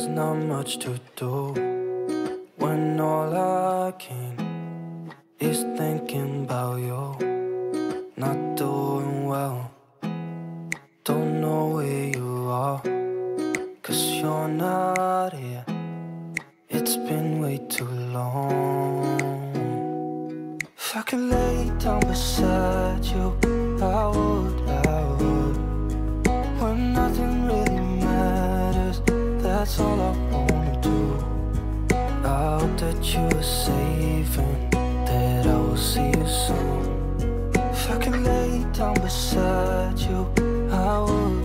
there's not much to do when all I can is thinking about you. Not doing well, don't know where you are, 'cause you're not here. It's been way too long. If I could lay down beside you, I would. When nothing really matters, that's all I wanna do. I hope that you are safe and that I will see you soon. If I could lay down beside you, I would.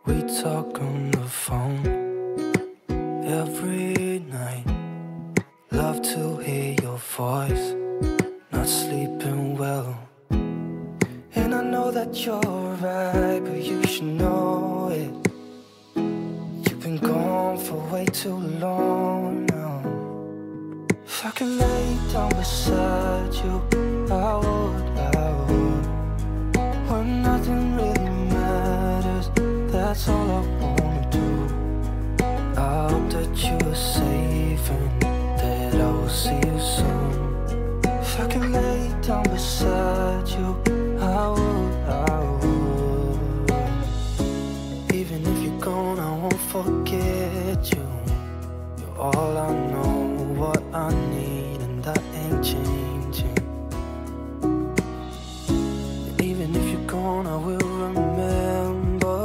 We talk on the phone every night. Love to hear your voice. Not sleeping well, and I know that you're right, but you should know it. You've been gone for way too long now. If I could lay down beside you, I would. When nothing really matters, that's all I wanna do. I hope that you are safe and that I will see you soon. If I could lay down beside you, I would. Even if you're gone, I won't forget you. You're all I know, what I need, and that ain't changing. And even if you're gone, I will remember.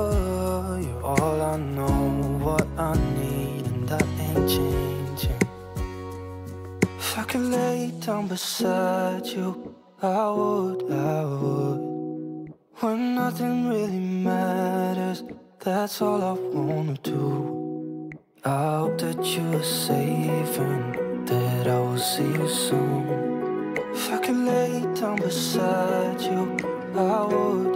You're all I know, what I need, and that ain't changing. If I could lay down beside you, I would. When nothing really matters, that's all I wanna do. I hope that you are safe and that I will see you soon. If I could lay down beside you, I would.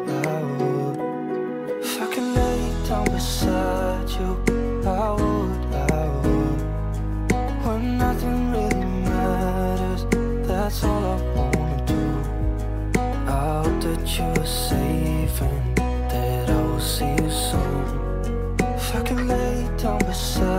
If I could lay down beside you, I would. When nothing really matters, that's all I wanna do. I hope that you are safe and that I will see you soon. If I could lay down beside